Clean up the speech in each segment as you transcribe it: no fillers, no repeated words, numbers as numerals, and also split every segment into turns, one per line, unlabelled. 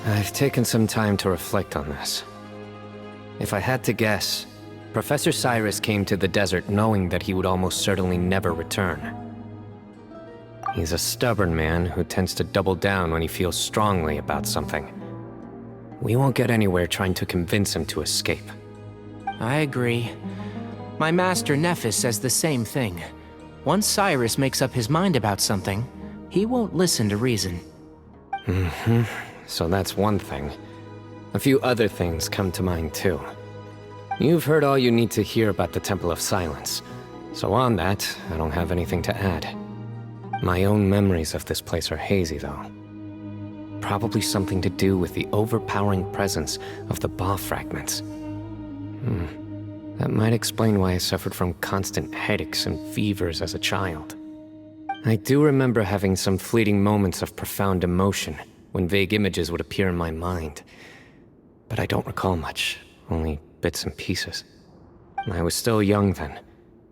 I've taken some time to reflect on this. If I had to guess, Professor Cyrus came to the desert knowing that he would almost certainly never return. He's a stubborn man who tends to double down when he feels strongly about something. We won't get anywhere trying to convince him to escape.
I agree. My master Nephis says the same thing. Once Cyrus makes up his mind about something, he won't listen to reason.
So that's one thing. A few other things come to mind too. You've heard all you need to hear about the Temple of Silence, so on that, I don't have anything to add. My own memories of this place are hazy though. Probably something to do with the overpowering presence of the Ba fragments. That might explain why I suffered from constant headaches and fevers as a child. I do remember having some fleeting moments of profound emotion when vague images would appear in my mind. But I don't recall much, only bits and pieces. I was still young then,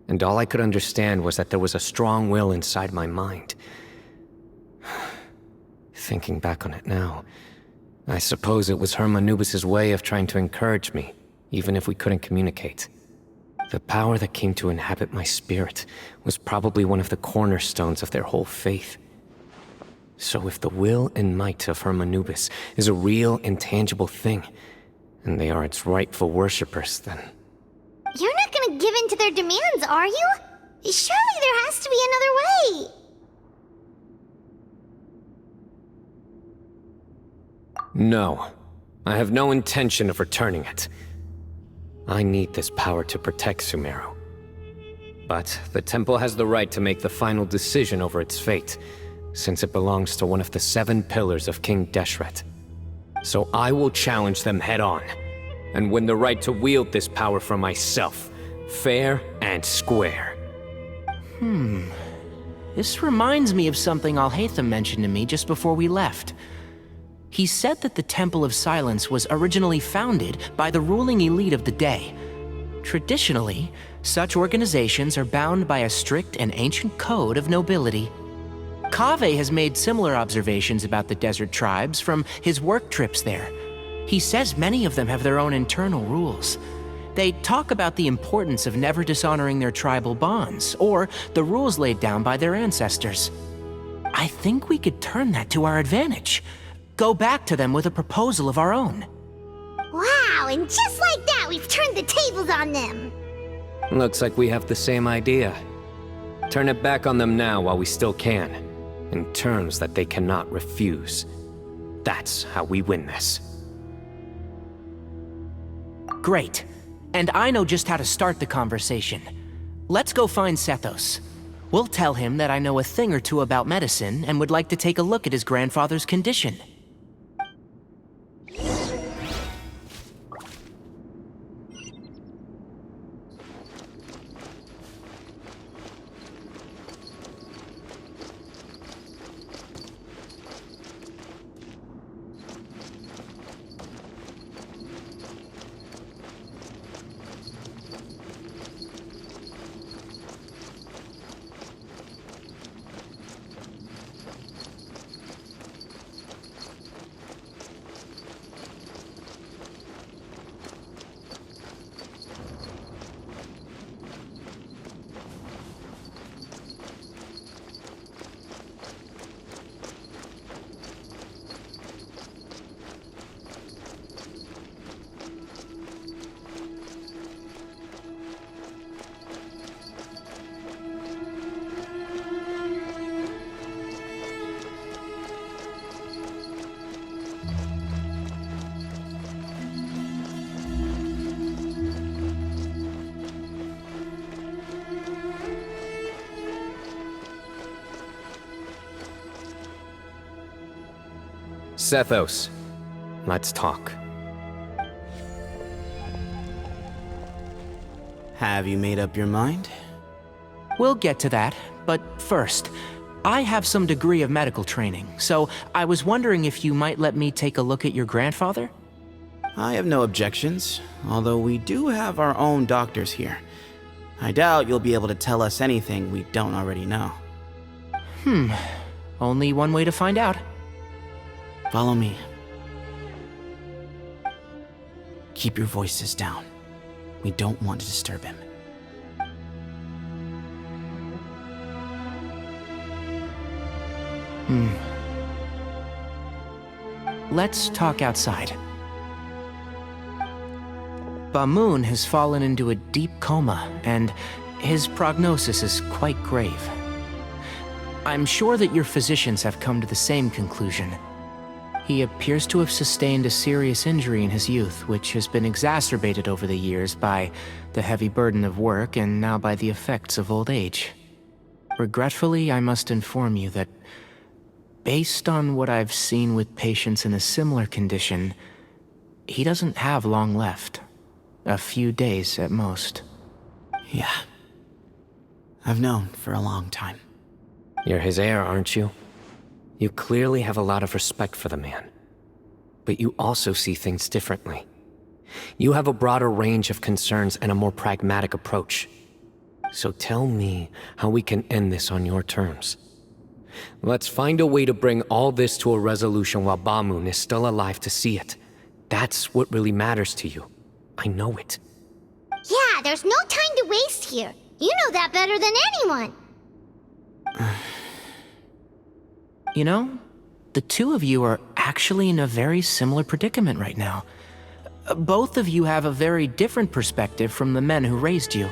and all I could understand was that there was a strong will inside my mind. Thinking back on it now, I suppose it was Hermanubis' way of trying to encourage me, even if we couldn't communicate. The power that came to inhabit my spirit was probably one of the cornerstones of their whole faith. So if the will and might of Hermanubis is a real, intangible thing, and they are its rightful worshippers, then...
You're not gonna give in to their demands, are you? Surely there has to be another way!
No. I have no intention of returning it. I need this power to protect Sumeru. But the temple has the right to make the final decision over its fate, since it belongs to one of the 7 pillars of King Deshret. So I will challenge them head-on, and win the right to wield this power for myself, fair and square.
This reminds me of something Alhaitham mentioned to me just before we left. He said that the Temple of Silence was originally founded by the ruling elite of the day. Traditionally, such organizations are bound by a strict and ancient code of nobility. Kaveh has made similar observations about the desert tribes from his work trips there. He says many of them have their own internal rules. They talk about the importance of never dishonoring their tribal bonds, or the rules laid down by their ancestors. I think we could turn that to our advantage. Go back to them with a proposal of our own.
Wow, and just like that, we've turned the tables on them!
Looks like we have the same idea. Turn it back on them now while we still can, in terms that they cannot refuse. That's how we win this.
Great. And I know just how to start the conversation. Let's go find Sethos. We'll tell him that I know a thing or two about medicine and would like to take a look at his grandfather's condition.
Sethos, let's talk.
Have you made up your mind?
We'll get to that, but first, I have some degree of medical training, so I was wondering if you might let me take a look at your grandfather?
I have no objections, although we do have our own doctors here. I doubt you'll be able to tell us anything we don't already know.
Only one way to find out.
Follow me. Keep your voices down. We don't want to disturb him.
Let's talk outside. Bamoon has fallen into a deep coma, and his prognosis is quite grave. I'm sure that your physicians have come to the same conclusion. He appears to have sustained a serious injury in his youth, which has been exacerbated over the years by the heavy burden of work and now by the effects of old age. Regretfully, I must inform you that, based on what I've seen with patients in a similar condition, he doesn't have long left. A few days at most.
Yeah. I've known for a long time.
You're his heir, aren't you? You clearly have a lot of respect for the man. But you also see things differently. You have a broader range of concerns and a more pragmatic approach. So tell me how we can end this on your terms. Let's find a way to bring all this to a resolution while Bamoon is still alive to see it. That's what really matters to you. I know it.
Yeah, there's no time to waste here. You know that better than anyone.
You know, the two of you are actually in a very similar predicament right now. Both of you have a very different perspective from the men who raised you.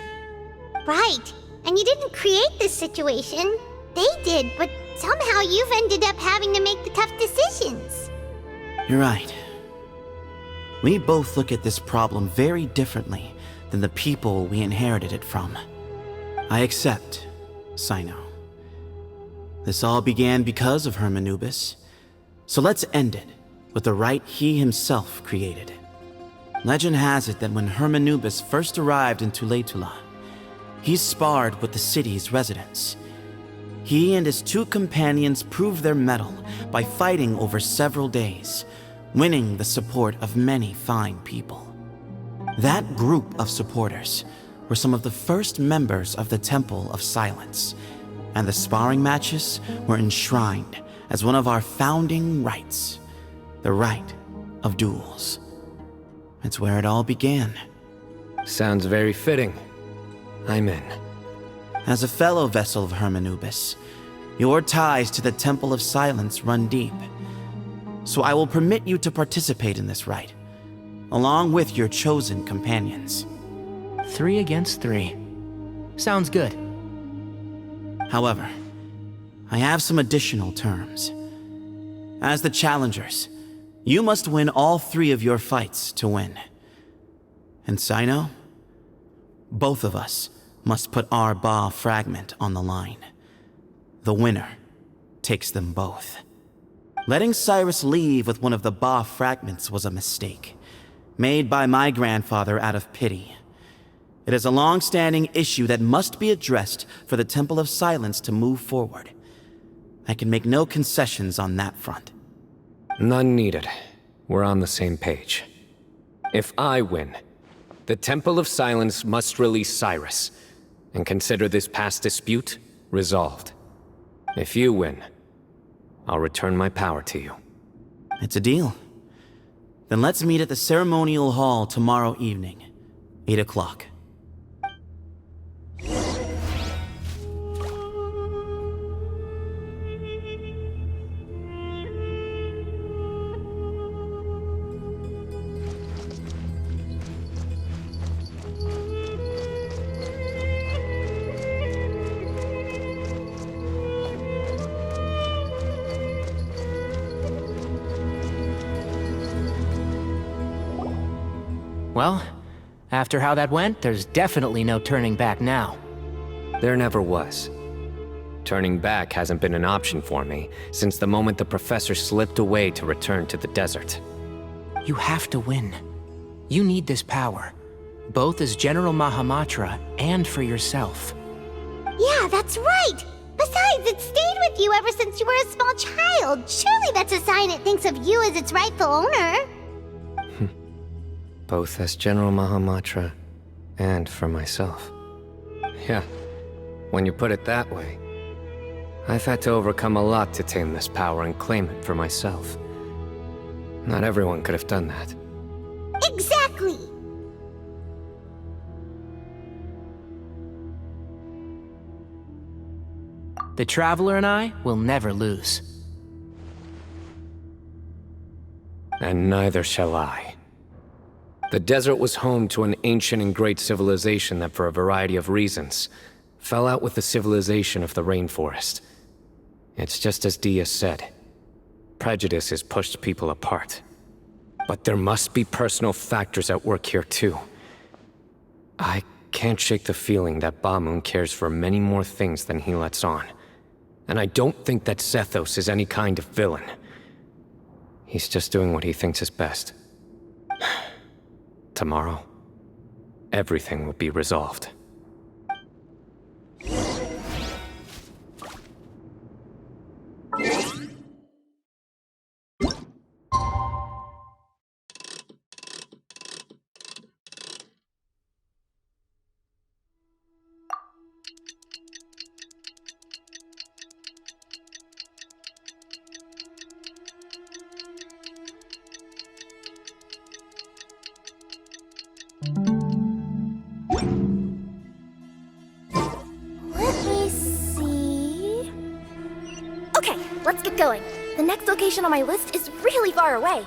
Right. And you didn't create this situation. They did, but somehow you've ended up having to make the tough decisions.
You're right. We both look at this problem very differently than the people we inherited it from. I accept, Sino. This all began because of Hermanubis, so let's end it with the rite he himself created. Legend has it that when Hermanubis first arrived in Tuletula, he sparred with the city's residents. He and his two companions proved their mettle by fighting over several days, winning the support of many fine people. That group of supporters were some of the first members of the Temple of Silence, and the sparring matches were enshrined as one of our founding rites, the rite of duels. It's where it all began.
Sounds very fitting. I'm in.
As a fellow vessel of Hermanubis, your ties to the Temple of Silence run deep. So I will permit you to participate in this rite, along with your chosen companions.
3 against 3. Sounds good.
However, I have some additional terms. As the challengers, you must win all 3 of your fights to win. And Sino, both of us must put our Ba fragment on the line. The winner takes them both. Letting Cyrus leave with one of the Ba fragments was a mistake, made by my grandfather out of pity. It is a long-standing issue that must be addressed for the Temple of Silence to move forward. I can make no concessions on that front.
None needed. We're on the same page. If I win, the Temple of Silence must release Cyrus, and consider this past dispute resolved. If you win, I'll return my power to you.
It's a deal. Then let's meet at the ceremonial hall tomorrow evening, 8 o'clock.
Well, after how that went, there's definitely no turning back now.
There never was. Turning back hasn't been an option for me since the moment the professor slipped away to return to the desert.
You have to win. You need this power, both as General Mahamatra and for yourself.
Yeah, that's right! Besides, it stayed with you ever since you were a small child. Surely that's a sign it thinks of you as its rightful owner.
Both as General Mahamatra and for myself. Yeah, when you put it that way. I've had to overcome a lot to tame this power and claim it for myself. Not everyone could have done that.
Exactly!
The Traveler and I will never lose.
And neither shall I. The desert was home to an ancient and great civilization that, for a variety of reasons, fell out with the civilization of the rainforest. It's just as Dia said. Prejudice has pushed people apart. But there must be personal factors at work here too. I can't shake the feeling that Bamoon cares for many more things than he lets on. And I don't think that Zethos is any kind of villain. He's just doing what he thinks is best. Tomorrow, everything will be resolved.
Let me see... Okay, let's get going. The next location on my list is really far away.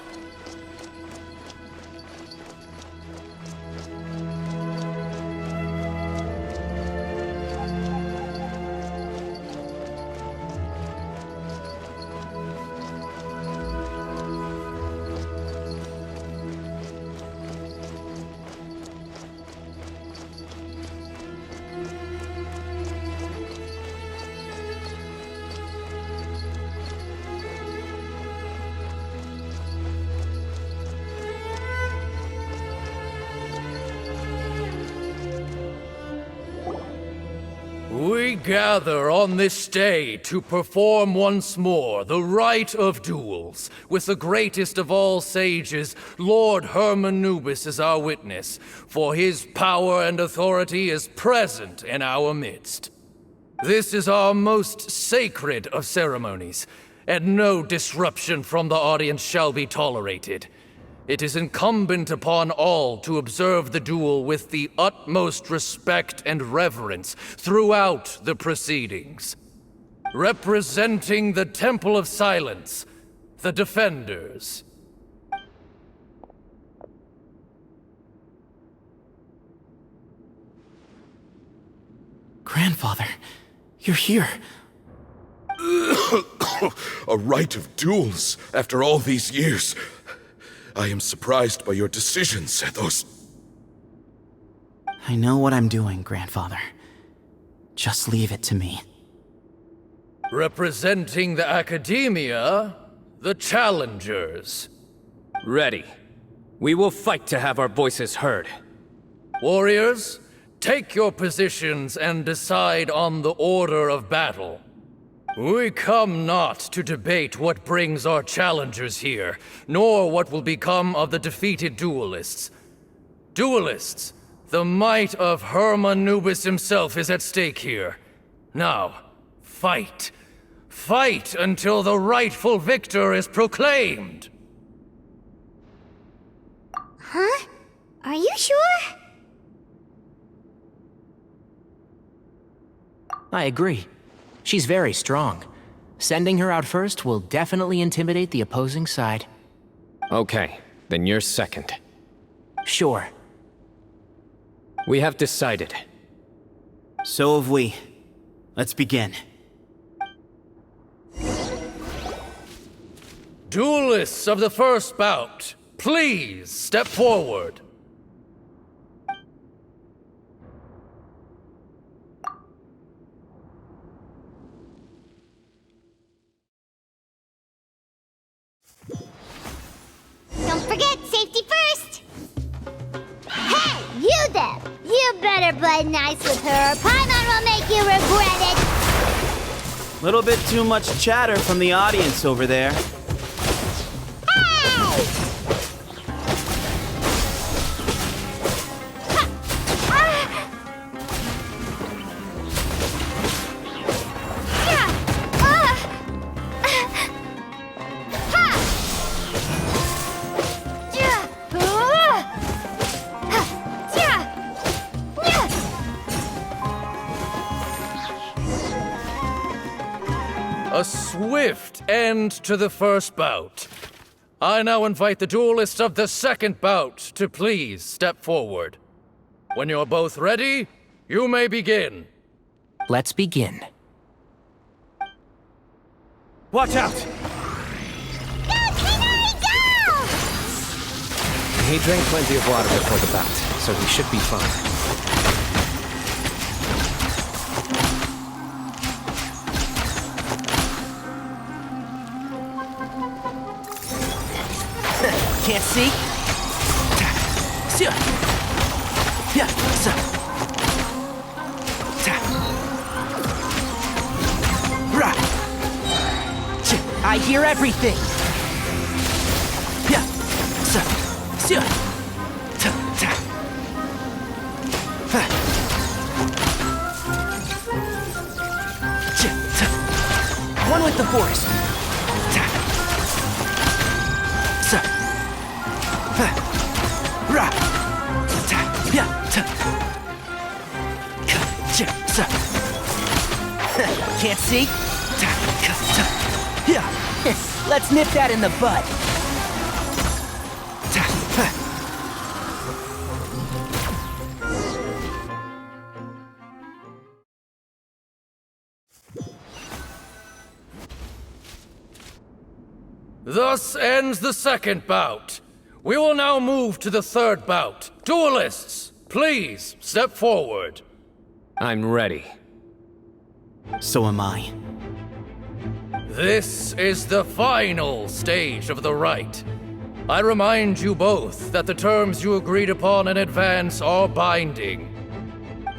We gather on this day to perform once more the rite of duels, with the greatest of all sages, Lord Hermanubis, as our witness, for his power and authority is present in our midst. This is our most sacred of ceremonies, and no disruption from the audience shall be tolerated. It is incumbent upon all to observe the duel with the utmost respect and reverence throughout the proceedings. Representing the Temple of Silence, the Defenders.
Grandfather, you're here.
A rite of duels after all these years. I am surprised by your decision, Zethos.
I know what I'm doing, Grandfather. Just leave it to me.
Representing the Academia, the Challengers.
Ready. We will fight to have our voices heard.
Warriors, take your positions and decide on the order of battle. We come not to debate what brings our challengers here, nor what will become of the defeated duelists. Duelists, the might of Hermanubis himself is at stake here. Now, fight. Fight until the rightful victor is proclaimed!
Huh? Are you sure?
I agree. She's very strong. Sending her out first will definitely intimidate the opposing side.
Okay, then you're second.
Sure.
We have decided.
So have we. Let's begin.
Duelists of the first bout, please step forward.
Don't forget, safety first! Hey, you there! You better play nice with her, or Paimon will make you regret it!
Little bit too much chatter from the audience over there.
Hey!
A swift end to the first bout. I now invite the duelists of the second bout to please step forward. When you're both ready, you may begin.
Let's begin.
Watch out!
Go, Canary, go!
He drank plenty of water before the bout, so he should be fine.
Can't see? I hear everything. One with the forest. Can't see? Let's nip that in the bud.
Thus ends the second bout. We will now move to the third bout. Duelists, please step forward.
I'm ready.
So am I.
This is the final stage of the rite. I remind you both that the terms you agreed upon in advance are binding.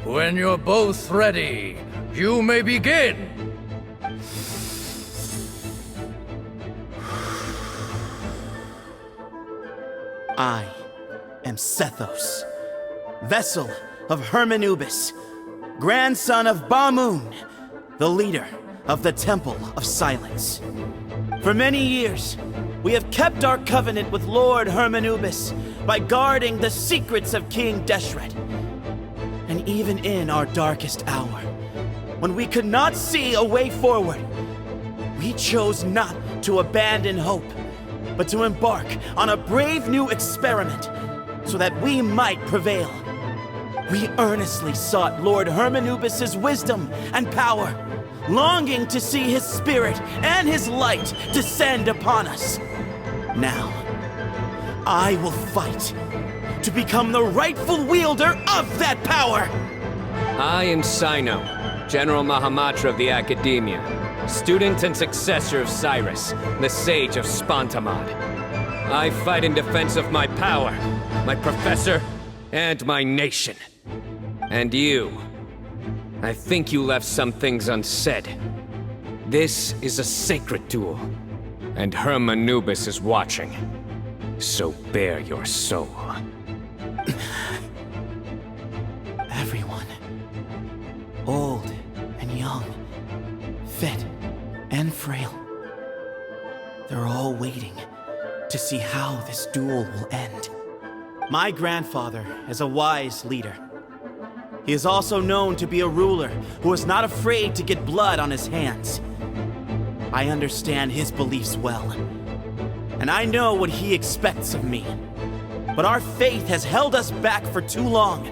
When you're both ready, you may begin.
I am Sethos, vessel of Hermanubis, grandson of Bamoon, the leader of the Temple of Silence. For many years, we have kept our covenant with Lord Hermanubis by guarding the secrets of King Deshret. And even in our darkest hour, when we could not see a way forward, we chose not to abandon hope, but to embark on a brave new experiment so that we might prevail. We earnestly sought Lord Hermanubis' wisdom and power, longing to see his spirit and his light descend upon us. Now, I will fight to become the rightful wielder of that power!
I am Sino, General Mahamatra of the Academia, student and successor of Cyrus, the Sage of Spontamod. I fight in defense of my power, my professor, and my nation. And you, I think you left some things unsaid. This is a sacred duel, and Hermanubis is watching. So bare your soul.
Everyone, old and young, fit and frail, they're all waiting to see how this duel will end. My grandfather is a wise leader. He is also known to be a ruler who is not afraid to get blood on his hands. I understand his beliefs well, and I know what he expects of me. But our faith has held us back for too long.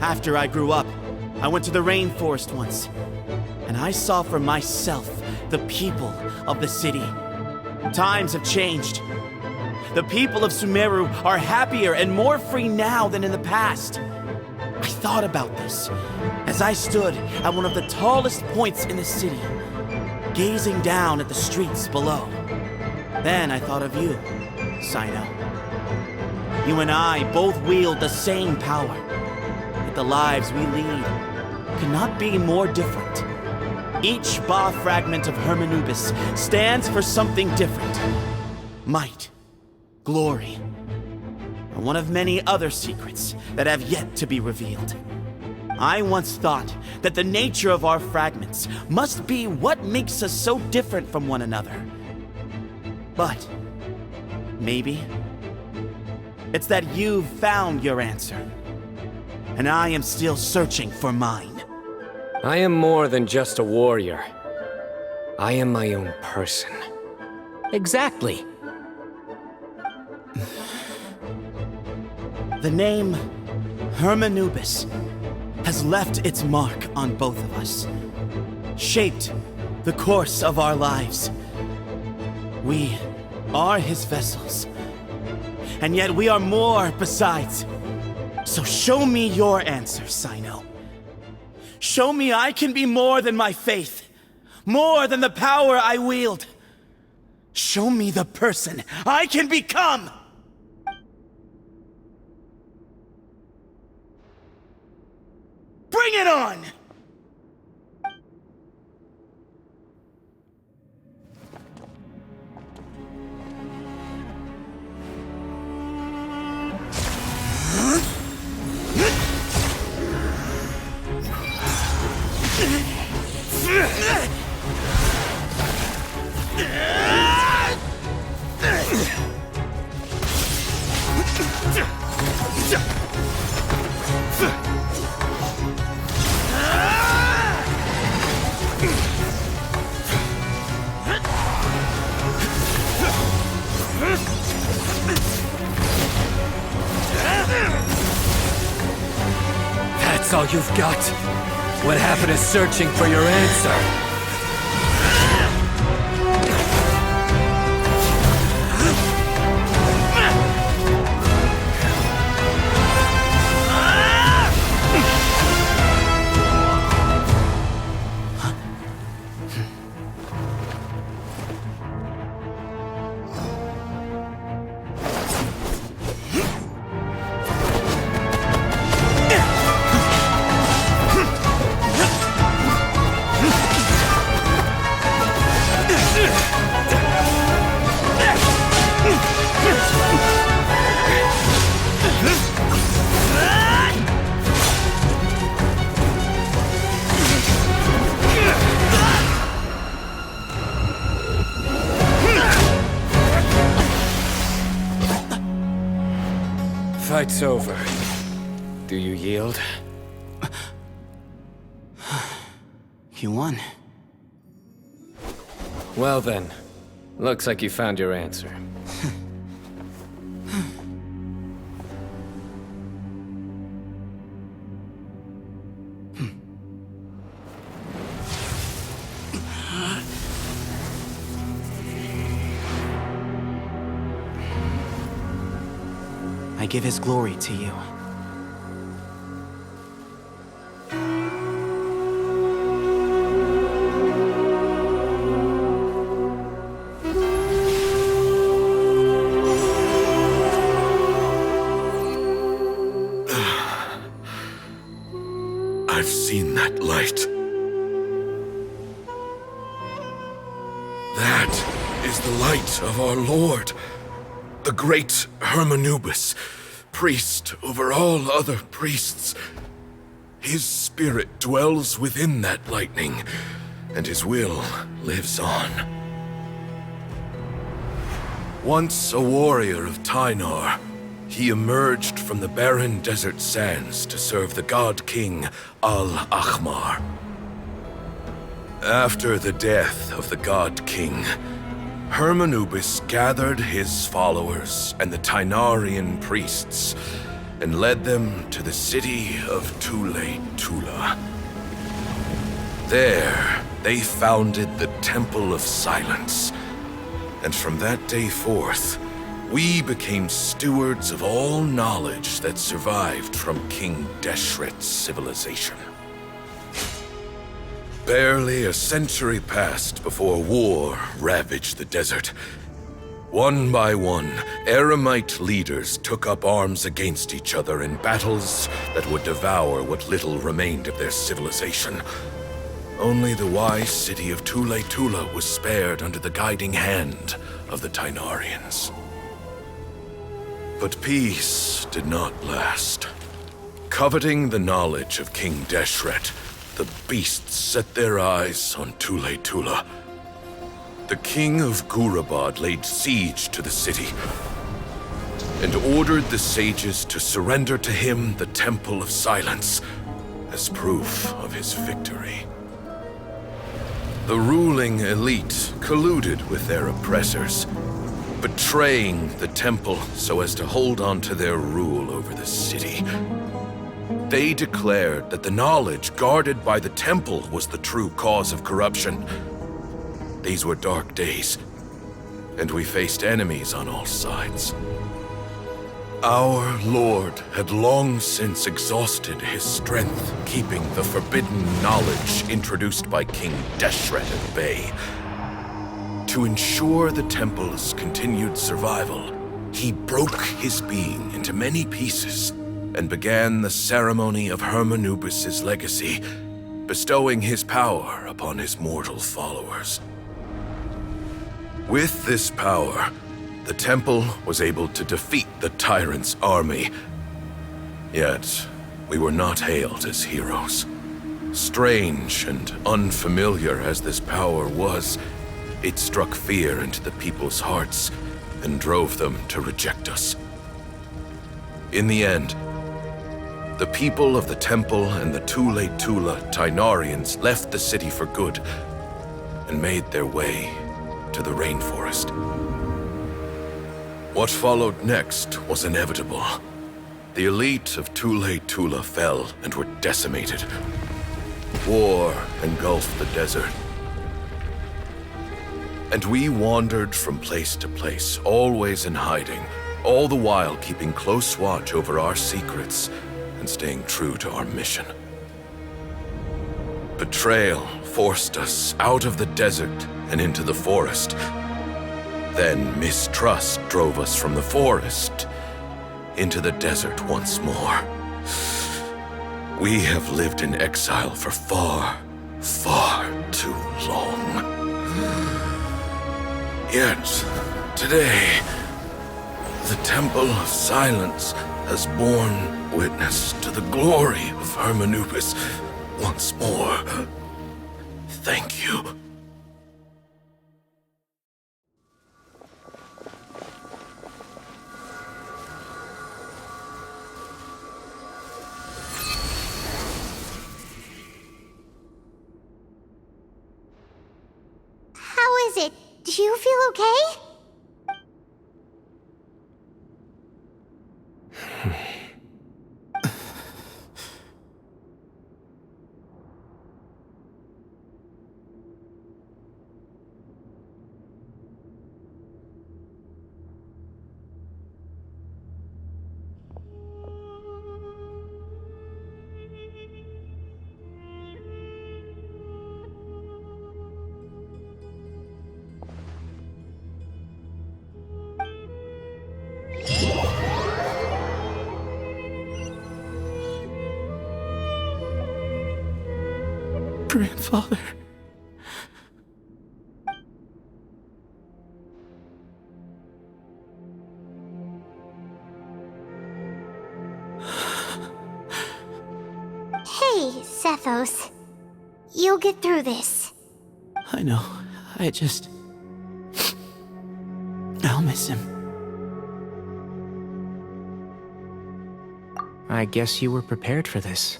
After I grew up, I went to the rainforest once, and I saw for myself the people of the city. Times have changed. The people of Sumeru are happier and more free now than in the past. I thought about this as I stood at one of the tallest points in the city, gazing down at the streets below. Then I thought of you, Sino. You and I both wield the same power, yet the lives we lead could not be more different. Each Ba fragment of Hermanubis stands for something different. Might, glory, and one of many other secrets that have yet to be revealed. I once thought that the nature of our fragments must be what makes us so different from one another. But maybe it's that you've found your answer, and I am still searching for mine.
I am more than just a warrior. I am my own person.
Exactly.
The name Hermanubis has left its mark on both of us, shaped the course of our lives. We are his vessels, and yet we are more besides. So show me your answer, Sino. Show me I can be more than my faith, more than the power I wield. Show me the person I can become! Bring it on!
That's all you've got? What happened to searching for your answer? Fight's over. Do you yield?
You won.
Well then, looks like you found your answer.
I give his glory to you.
I've seen that light. That is the light of our Lord, the great Hermanubis, priest over all other priests. His spirit dwells within that lightning, and his will lives on. Once a warrior of Tynar, he emerged from the barren desert sands to serve the god king Al-Ahmar. After the death of the god king, Hermanubis gathered his followers and the Tynarian priests and led them to the city of Tule-Tula. There, they founded the Temple of Silence, and from that day forth, we became stewards of all knowledge that survived from King Deshret's civilization. Barely a century passed before war ravaged the desert. One by one, Eremite leaders took up arms against each other in battles that would devour what little remained of their civilization. Only the wise city of Tule-Tula was spared under the guiding hand of the Tynarians. But peace did not last. Coveting the knowledge of King Deshret, the beasts set their eyes on Tule-Tula. The king of Gurabad laid siege to the city and ordered the sages to surrender to him the Temple of Silence as proof of his victory. The ruling elite colluded with their oppressors, betraying the temple so as to hold on to their rule over the city. They declared that the knowledge guarded by the temple was the true cause of corruption. These were dark days, and we faced enemies on all sides. Our Lord had long since exhausted his strength, keeping the forbidden knowledge introduced by King Deshret at bay. To ensure the temple's continued survival, he broke his being into many pieces and began the ceremony of Hermanubis' legacy, bestowing his power upon his mortal followers. With this power, the temple was able to defeat the tyrant's army. Yet, we were not hailed as heroes. Strange and unfamiliar as this power was, it struck fear into the people's hearts and drove them to reject us. In the end, the people of the temple and the Tule Tula Tainarians left the city for good and made their way to the rainforest. What followed next was inevitable. The elite of Tule Tula fell and were decimated. War engulfed the desert. And we wandered from place to place, always in hiding, all the while keeping close watch over our secrets and staying true to our mission. Betrayal forced us out of the desert and into the forest. Then mistrust drove us from the forest into the desert once more. We have lived in exile for far, far too long. Yet, today, the Temple of Silence has borne witness to the glory of Hermanubis once more. Thank you.
How is it? Do you feel okay?
Grandfather.
Hey, Sethos. You'll get through this.
I know. I'll miss him.
I guess you were prepared for this.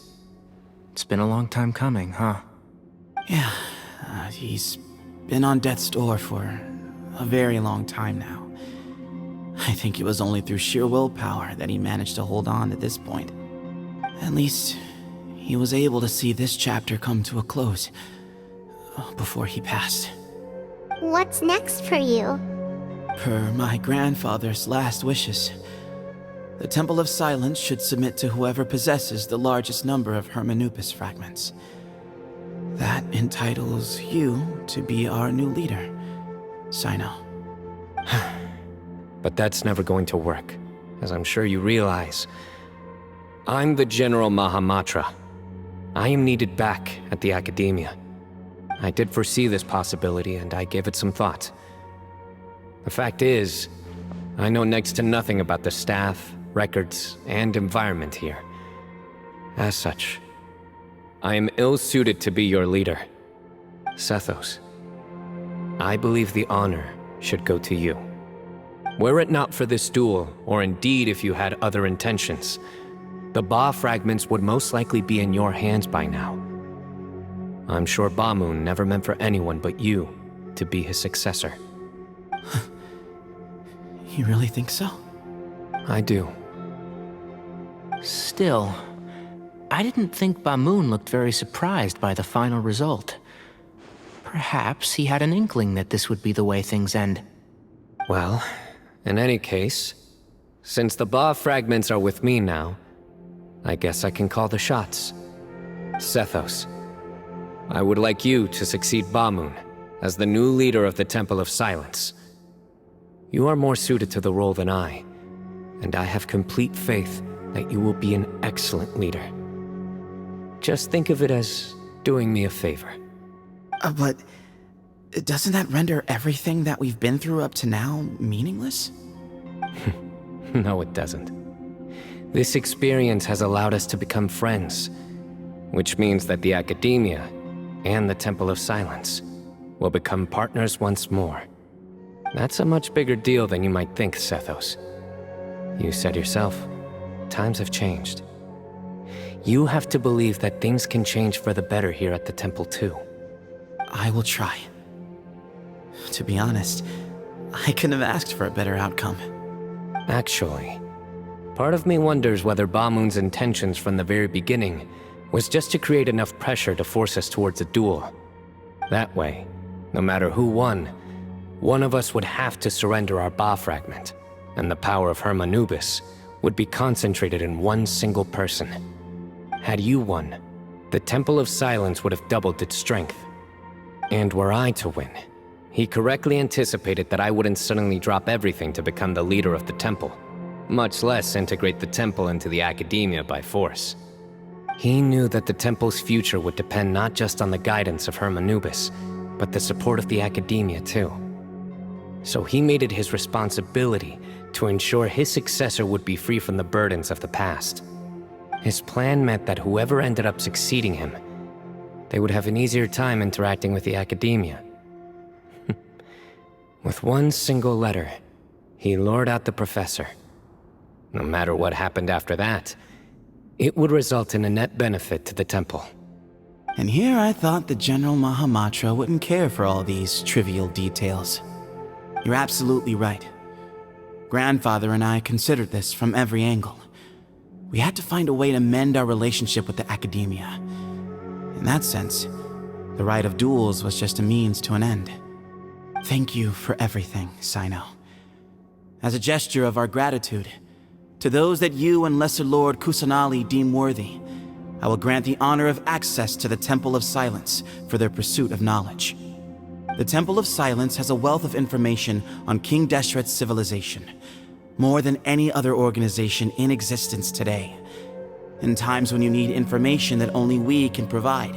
It's been a long time coming, huh?
Yeah, he's been on death's door for a very long time now. I think it was only through sheer willpower that he managed to hold on to this point. At least, he was able to see this chapter come to a close before he passed.
What's next for you?
Per my grandfather's last wishes, the Temple of Silence should submit to whoever possesses the largest number of Hermanubis fragments. That entitles you to be our new leader, Sino.
But that's never going to work, as I'm sure you realize. I'm the General Mahamatra. I am needed back at the Academia. I did foresee this possibility, and I gave it some thought. The fact is, I know next to nothing about the staff, records, and environment here. As such, I am ill-suited to be your leader. Sethos, I believe the honor should go to you. Were it not for this duel, or indeed if you had other intentions, the Ba fragments would most likely be in your hands by now. I'm sure Bamoon never meant for anyone but you to be his successor.
You really think so?
I do.
Still, I didn't think Bamoon looked very surprised by the final result. Perhaps he had an inkling that this would be the way things end.
Well, in any case, since the Ba fragments are with me now, I guess I can call the shots. Sethos, I would like you to succeed Bamoon as the new leader of the Temple of Silence. You are more suited to the role than I, and I have complete faith that you will be an excellent leader. Just think of it as doing me a favor.
But doesn't that render everything that we've been through up to now meaningless?
No, it doesn't. This experience has allowed us to become friends, which means that the Academia and the Temple of Silence will become partners once more. That's a much bigger deal than you might think, Sethos. You said yourself, times have changed. You have to believe that things can change for the better here at the temple too.
I will try. To be honest, I couldn't have asked for a better outcome.
Actually, part of me wonders whether Bamoon's intentions from the very beginning was just to create enough pressure to force us towards a duel. That way, no matter who won, one of us would have to surrender our Ba fragment, and the power of Hermanubis would be concentrated in one single person. Had you won, the Temple of Silence would have doubled its strength. And were I to win, he correctly anticipated that I wouldn't suddenly drop everything to become the leader of the temple, much less integrate the temple into the Academia by force. He knew that the temple's future would depend not just on the guidance of Hermanubis, but the support of the Academia too. So he made it his responsibility to ensure his successor would be free from the burdens of the past. His plan meant that whoever ended up succeeding him, they would have an easier time interacting with the Academia. With one single letter, he lured out the professor. No matter what happened after that, it would result in a net benefit to the temple.
And here I thought the General Mahamatra wouldn't care for all these trivial details. You're absolutely right. Grandfather and I considered this from every angle. We had to find a way to mend our relationship with the Academia. In that sense, the right of duels was just a means to an end. Thank you for everything, Sino. As a gesture of our gratitude, to those that you and Lesser Lord Kusanali deem worthy, I will grant the honor of access to the Temple of Silence for their pursuit of knowledge. The Temple of Silence has a wealth of information on King Deshret's civilization, more than any other organization in existence today. In times when you need information that only we can provide,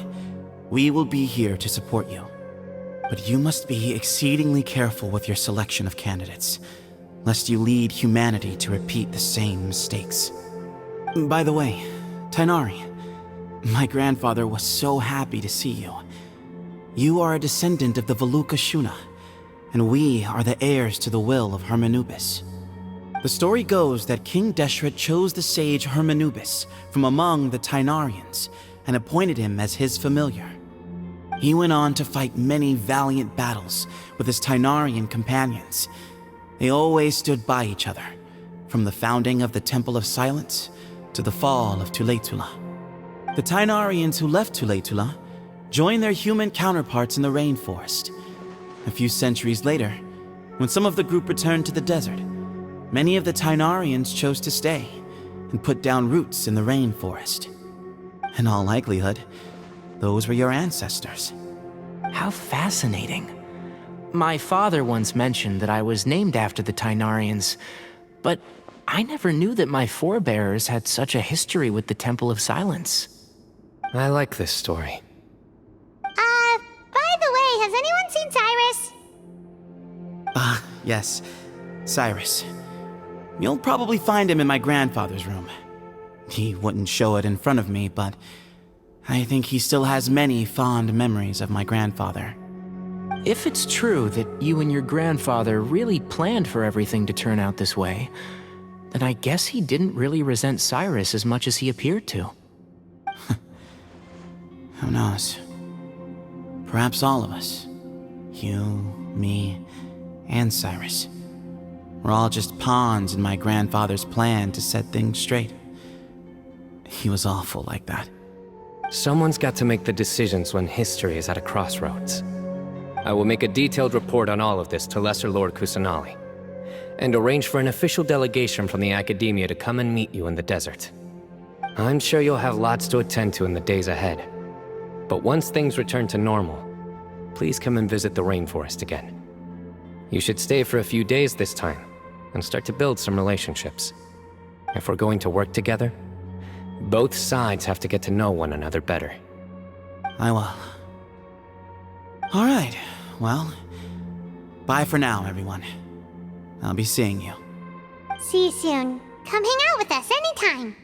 we will be here to support you. But you must be exceedingly careful with your selection of candidates, lest you lead humanity to repeat the same mistakes. By the way, Tainari, my grandfather was so happy to see you. You are a descendant of the Veluca Shuna, and we are the heirs to the will of Hermanubis. The story goes that King Deshret chose the sage Hermanubis from among the Tainarians and appointed him as his familiar. He went on to fight many valiant battles with his Tainarian companions. They always stood by each other, from the founding of the Temple of Silence to the fall of Tuletula. The Tainarians who left Tuletula joined their human counterparts in the rainforest. A few centuries later, when some of the group returned to the desert, many of the Tainarians chose to stay and put down roots in the rainforest. In all likelihood, those were your ancestors.
How fascinating. My father once mentioned that I was named after the Tainarians, but I never knew that my forebears had such a history with the Temple of Silence.
I like this story.
By the way, has anyone seen Cyrus?
Yes, Cyrus. You'll probably find him in my grandfather's room. He wouldn't show it in front of me, but I think he still has many fond memories of my grandfather.
If it's true that you and your grandfather really planned for everything to turn out this way, then I guess he didn't really resent Cyrus as much as he appeared to.
Who knows? Perhaps all of us. You, me, and Cyrus. We're all just pawns in my grandfather's plan to set things straight. He was awful like that.
Someone's got to make the decisions when history is at a crossroads. I will make a detailed report on all of this to Lesser Lord Kusanali, and arrange for an official delegation from the Academia to come and meet you in the desert. I'm sure you'll have lots to attend to in the days ahead. But once things return to normal, please come and visit the rainforest again. You should stay for a few days this time, and start to build some relationships. If we're going to work together, both sides have to get to know one another better.
I will. Alright, well, bye for now, everyone. I'll be seeing you.
See you soon. Come hang out with us anytime.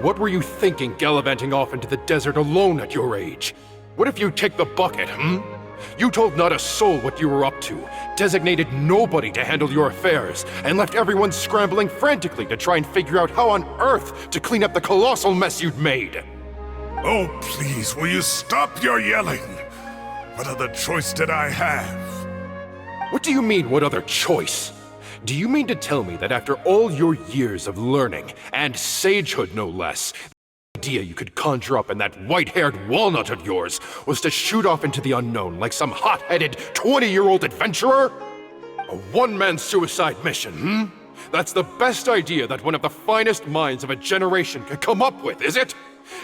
What were you thinking gallivanting off into the desert alone at your age? What if you take the bucket, You told not a soul what you were up to, designated nobody to handle your affairs, and left everyone scrambling frantically to try and figure out how on earth to clean up the colossal mess you'd made.
Oh, please, will you stop your yelling? What other choice did I have?
What do you mean, what other choice? Do you mean to tell me that after all your years of learning, and sagehood no less, the idea you could conjure up in that white-haired walnut of yours was to shoot off into the unknown like some hot-headed 20-year-old adventurer? A one-man suicide mission, That's the best idea that one of the finest minds of a generation could come up with, is it?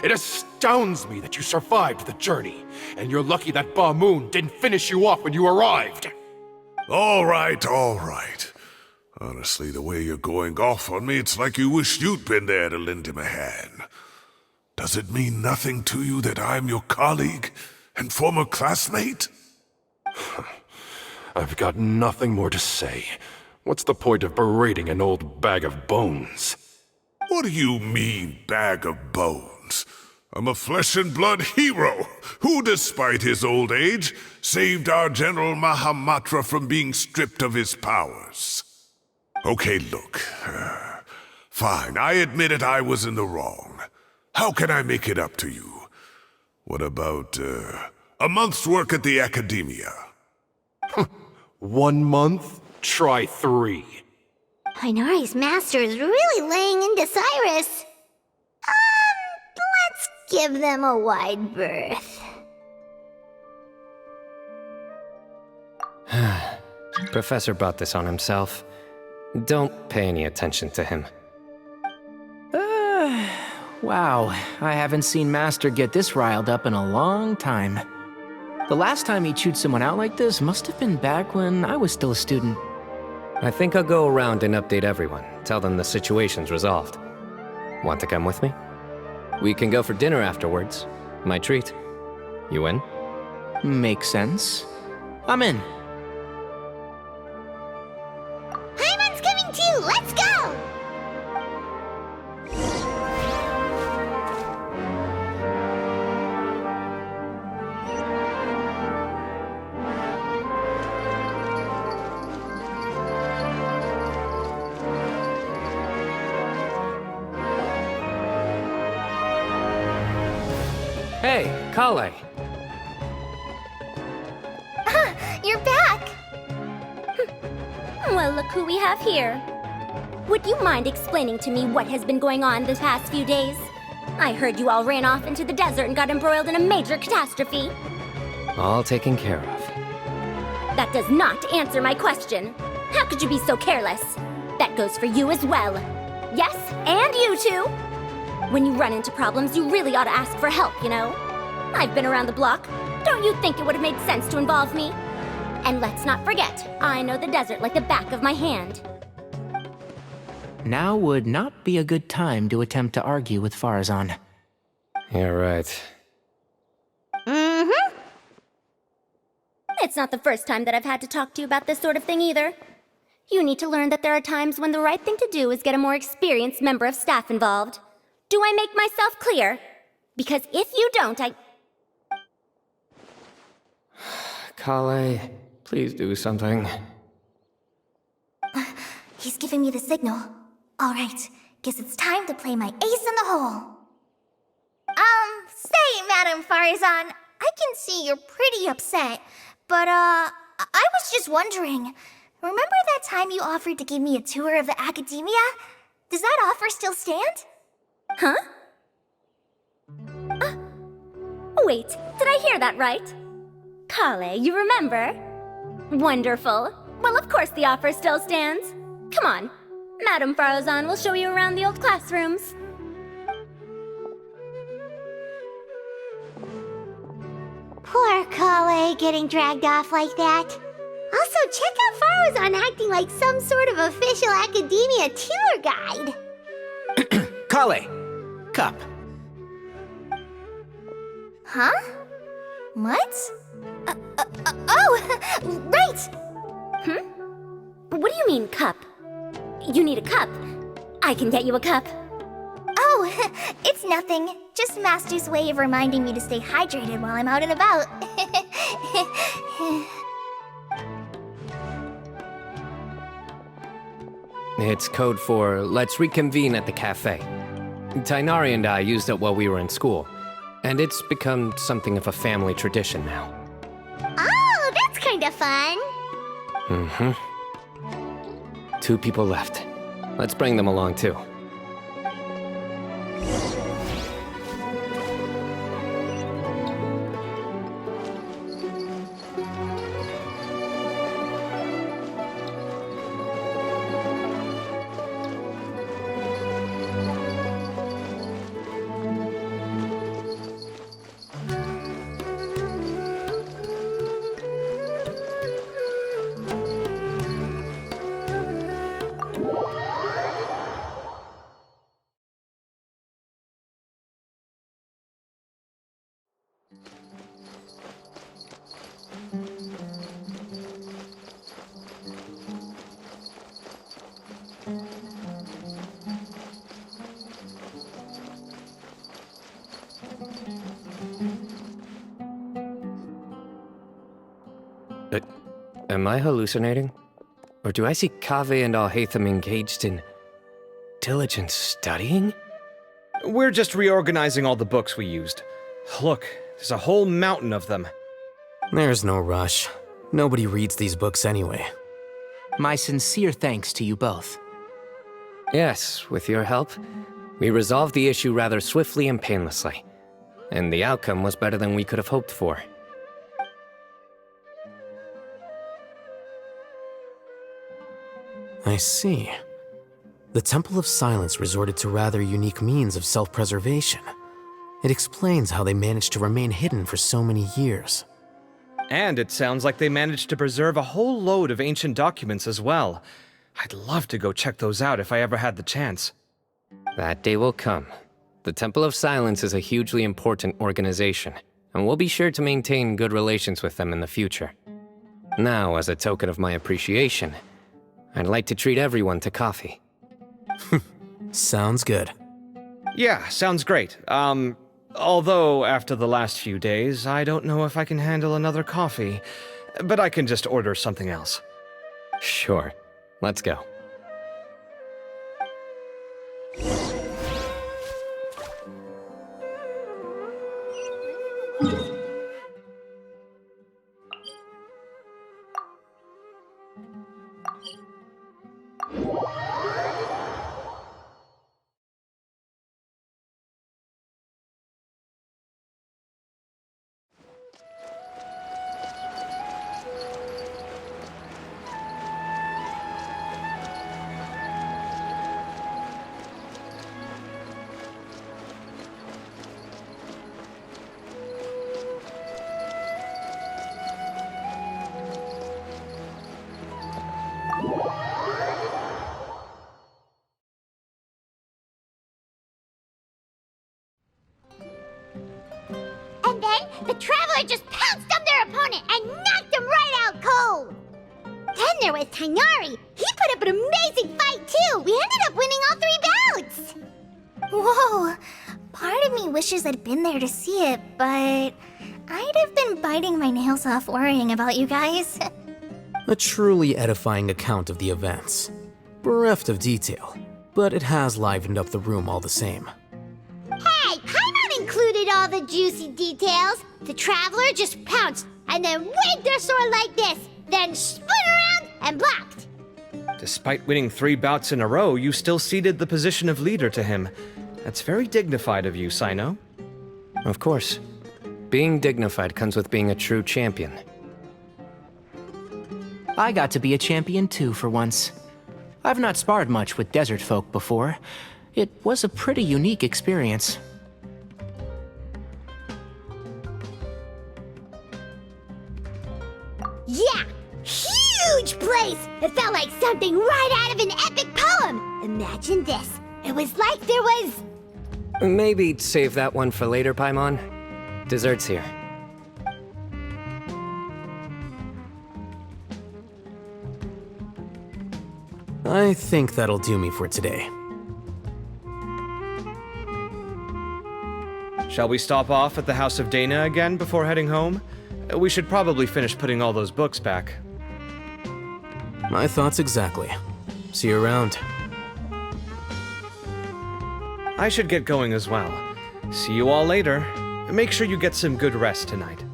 It astounds me that you survived the journey, and you're lucky that Ba Moon didn't finish you off when you arrived.
All right, all right. Honestly, the way you're going off on me, it's like you wish you'd been there to lend him a hand. Does it mean nothing to you that I'm your colleague and former classmate?
I've got nothing more to say. What's the point of berating an old bag of bones?
What do you mean, bag of bones? I'm a flesh-and-blood hero who, despite his old age, saved our General Mahamatra from being stripped of his powers. Okay, look. Fine, I admit it, I was in the wrong. How can I make it up to you? What about, a month's work at the Academia?
1 month? Try 3.
Inari's master is really laying into Cyrus. Let's give them a wide berth.
Professor brought this on himself. Don't pay any attention to him.
Wow, I haven't seen Master get this riled up in a long time. The last time he chewed someone out like this must have been back when I was still a student.
I think I'll go around and update everyone, tell them the situation's resolved. Want to come with me? We can go for dinner afterwards. My treat. You in?
Makes sense. I'm in.
Hey, Kale.
You're back! Well, look who we have here. Would you mind explaining to me what has been going on the past few days? I heard you all ran off into the desert and got embroiled in a major catastrophe.
All taken care of.
That does not answer my question. How could you be so careless? That goes for you as well. Yes, and you too. When you run into problems, you really ought to ask for help, you know? I've been around the block. Don't you think it would have made sense to involve me? And let's not forget, I know the desert like the back of my hand.
Now would not be a good time to attempt to argue with Farazan.
You're right.
Mm-hmm. It's not the first time that I've had to talk to you about this sort of thing either. You need to learn that there are times when the right thing to do is get a more experienced member of staff involved. Do I make myself clear? Because if you don't,
Kale, please do something.
He's giving me the signal. All right, guess it's time to play my ace in the hole.
Say, Madam Farazan, I can see you're pretty upset, but, I was just wondering, remember that time you offered to give me a tour of the academia? Does that offer still stand?
Huh? Wait, did I hear that right? Kale, you remember? Wonderful. Well, of course the offer still stands. Come on. Madam Farazan will show you around the old classrooms.
Poor Kale getting dragged off like that. Also, check out Farazan acting like some sort of official academia tour guide.
Kale! Cup.
Huh? What? Oh, right!
What do you mean, cup? You need a cup. I can get you a cup.
Oh, it's nothing. Just Master's way of reminding me to stay hydrated while I'm out and about.
It's code for let's reconvene at the cafe. Tainari and I used it while we were in school, and it's become something of a family tradition now.
Oh, that's kind of fun.
Mm-hmm. 2 people left. Let's bring them along too. Am I hallucinating? Or do I see Kaveh and Alhaitham engaged in diligent studying?
We're just reorganizing all the books we used. Look, there's a whole mountain of them.
There's no rush. Nobody reads these books anyway.
My sincere thanks to you both.
Yes, with your help, we resolved the issue rather swiftly and painlessly. And the outcome was better than we could have hoped for.
I see. The Temple of Silence resorted to rather unique means of self-preservation. It explains how they managed to remain hidden for so many years.
And it sounds like they managed to preserve a whole load of ancient documents as well. I'd love to go check those out if I ever had the chance.
That day will come. The Temple of Silence is a hugely important organization, and we'll be sure to maintain good relations with them in the future. Now, as a token of my appreciation, I'd like to treat everyone to coffee.
Sounds good.
Yeah, sounds great. Although after the last few days, I don't know if I can handle another coffee. But I can just order something else.
Sure. Let's go.
the Traveler just pounced on their opponent and knocked him right out cold! Then there was Tainari. He put up an amazing fight too! We ended up winning all 3 bouts!
Whoa! Part of me wishes I'd been there to see it, but I'd have been biting my nails off worrying about you guys.
A truly edifying account of the events. Bereft of detail, but it has livened up the room all the same.
Hey, Paimon included all the juicy details. The Traveler just pounced and then waved their sword like this, then spun around and blocked.
Despite winning 3 bouts in a row, you still ceded the position of leader to him. That's very dignified of you, Sino.
Of course. Being dignified comes with being a true champion.
I got to be a champion too for once. I've not sparred much with desert folk before. It was a pretty unique experience.
Yeah! Huge place! It felt like something right out of an epic poem! Imagine this. It was like there was...
Maybe save that one for later, Paimon. Dessert's here.
I think that'll do me for today.
Shall we stop off at the House of Dana again before heading home? We should probably finish putting all those books back.
My thoughts exactly. See you around.
I should get going as well. See you all later. Make sure you get some good rest tonight.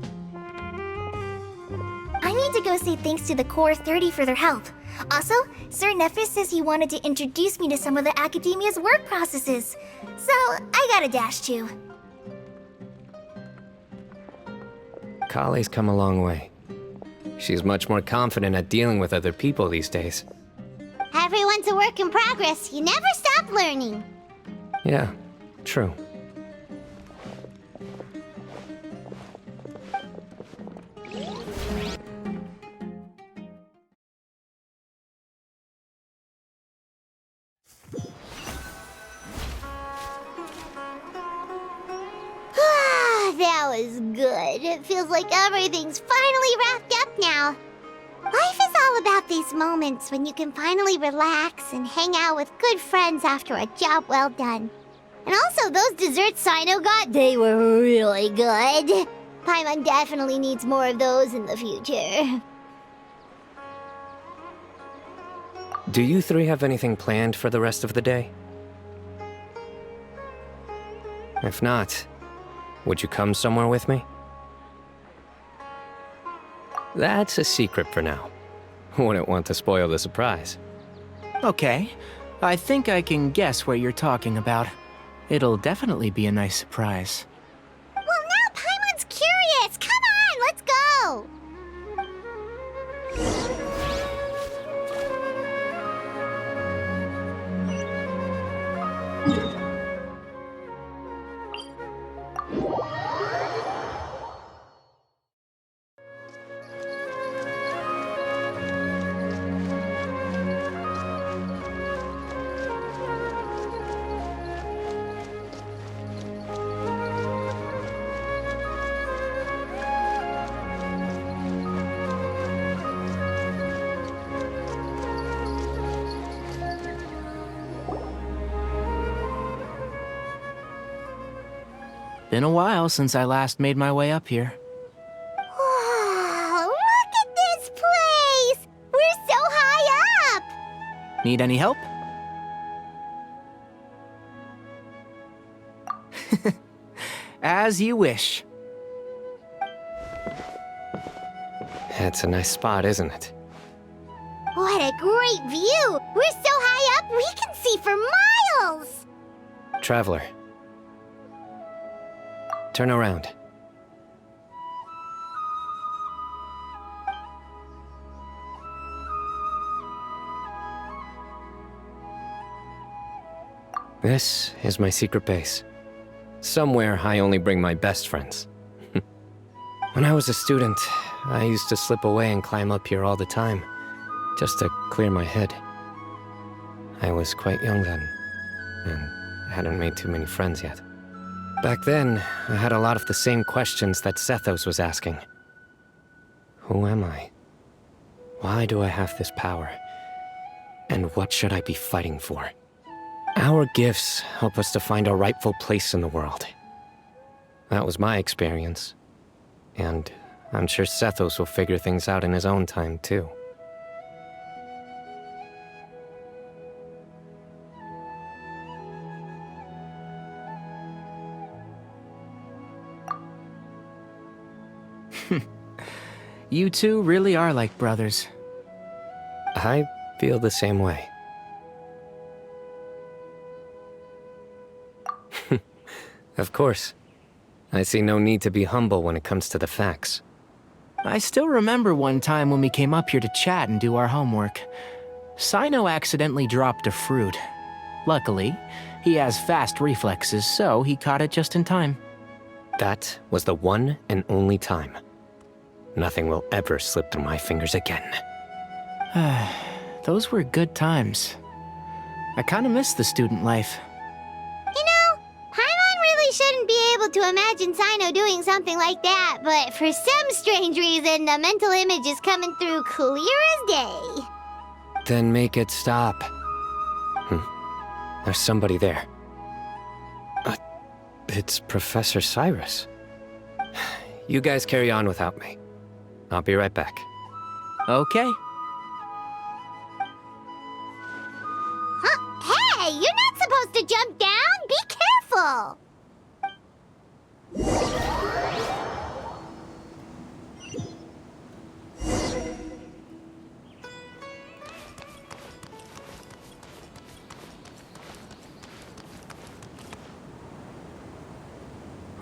I need to go say thanks to the Core 30 for their help. Also, Sir Nephis says he wanted to introduce me to some of the Academia's work processes. So, I gotta dash too.
Kale's come a long way. She's much more confident at dealing with other people these days.
Everyone's a work in progress. You never stop learning.
Yeah, true.
That was good. It feels like everything's finally wrapped up now. Life is all about these moments when you can finally relax and hang out with good friends after a job well done. And also, those desserts Sino got, they were really good. Paimon definitely needs more of those in the future.
Do you 3 have anything planned for the rest of the day? If not, would you come somewhere with me? That's a secret for now. Wouldn't want to spoil the surprise.
Okay, I think I can guess what you're talking about. It'll definitely be a nice surprise.
Well, now Paimon's curious. Come on, let's go.
Been a while since I last made my way up here.
Wow, look at this place! We're so high up!
Need any help? As you wish.
It's a nice spot, isn't it?
What a great view! We're so high up, we can see for miles!
Traveler. Turn around. This is my secret base. Somewhere I only bring my best friends. When I was a student, I used to slip away and climb up here all the time, just to clear my head. I was quite young then, and hadn't made too many friends yet. Back then, I had a lot of the same questions that Sethos was asking. Who am I? Why do I have this power? And what should I be fighting for? Our gifts help us to find our rightful place in the world. That was my experience. And I'm sure Sethos will figure things out in his own time, too.
You two really are like brothers.
I feel the same way. Of course. I see no need to be humble when it comes to the facts.
I still remember one time when we came up here to chat and do our homework. Sino accidentally dropped a fruit. Luckily, he has fast reflexes, so he caught it just in time.
That was the one and only time. Nothing will ever slip through my fingers again.
Those were good times. I kinda miss the student life.
You know, Paimon really shouldn't be able to imagine Sino doing something like that, but for some strange reason, the mental image is coming through clear as day.
Then make it stop. There's somebody there. It's Professor Cyrus. You guys carry on without me. I'll be right back.
Okay.
Huh? Hey, you're not supposed to jump down! Be careful!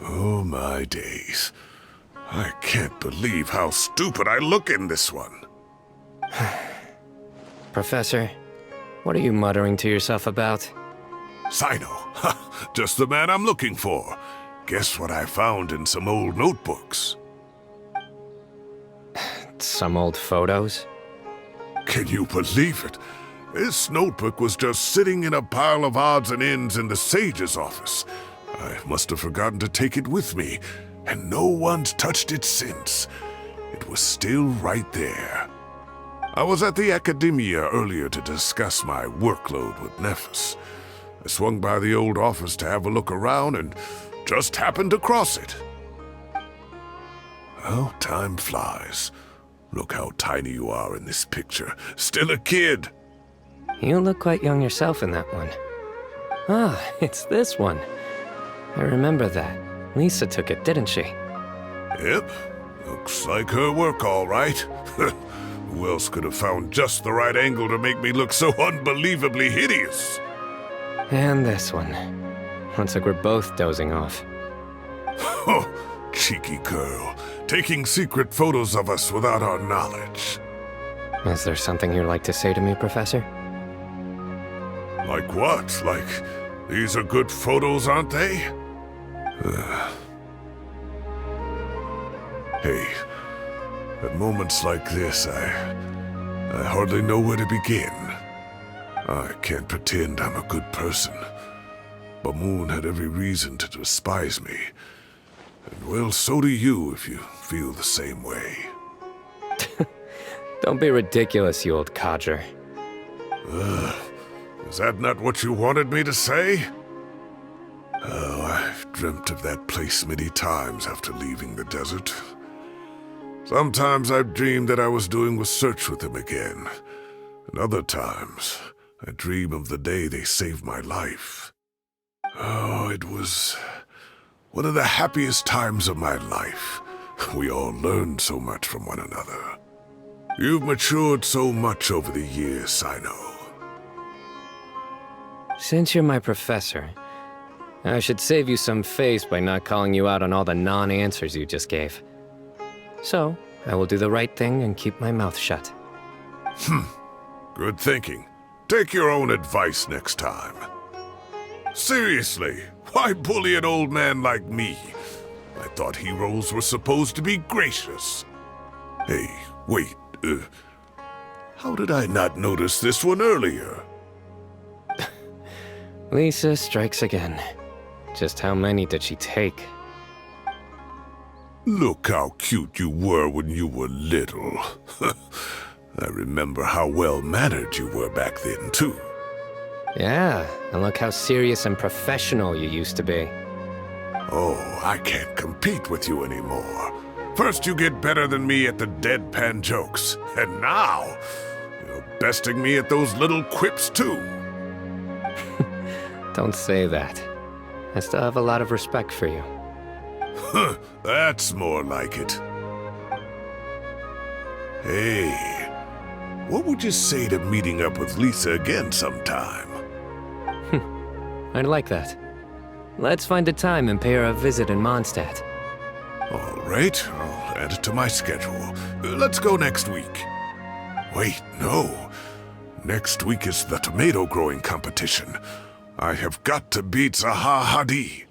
Oh my days. I can't believe how stupid I look in this one.
Professor, what are you muttering to yourself about?
Sino, just the man I'm looking for. Guess what I found in some old notebooks?
Some old photos?
Can you believe it? This notebook was just sitting in a pile of odds and ends in the sage's office. I must have forgotten to take it with me, and no one's touched it since. It was still right there. I was at the Academia earlier to discuss my workload with Nephis. I swung by the old office to have a look around and just happened to cross it. Oh, time flies. Look how tiny you are in this picture. Still a kid.
You look quite young yourself in that one. Ah, it's this one. I remember that. Lisa took it, didn't she?
Yep. Looks like her work, all right. Who else could have found just the right angle to make me look so unbelievably hideous?
And this one. Looks like we're both dozing off.
Oh, cheeky girl. Taking secret photos of us without our knowledge.
Is there something you'd like to say to me, Professor?
Like what? Like, these are good photos, aren't they? Hey, at moments like this, I hardly know where to begin. I can't pretend I'm a good person. Bamoon had every reason to despise me. And well, so do you if you feel the same way.
Don't be ridiculous, you old codger.
Is that not what you wanted me to say? Oh, I've dreamt of that place many times after leaving the desert. Sometimes I've dreamed that I was doing a search with them again. And other times, I dream of the day they saved my life. Oh, it was one of the happiest times of my life. We all learned so much from one another. You've matured so much over the years, I know.
Since you're my professor, I should save you some face by not calling you out on all the non-answers you just gave. So, I will do the right thing and keep my mouth shut.
Good thinking. Take your own advice next time. Seriously, why bully an old man like me? I thought heroes were supposed to be gracious. Hey, wait, how did I not notice this one earlier?
Lisa strikes again. Just how many did she take?
Look how cute you were when you were little. I remember how well-mannered you were back then, too.
Yeah, and look how serious and professional you used to be.
Oh, I can't compete with you anymore. First you get better than me at the deadpan jokes, and now you're besting me at those little quips, too.
Don't say that. I still have a lot of respect for you.
Huh, that's more like it. Hey, what would you say to meeting up with Lisa again sometime?
I'd like that. Let's find a time and pay her a visit in Mondstadt.
All right, I'll add it to my schedule. Let's go next week. Wait, no. Next week is the tomato growing competition. I have got to beat Zaha Hadid.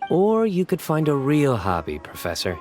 Or you could find a real hobby, Professor.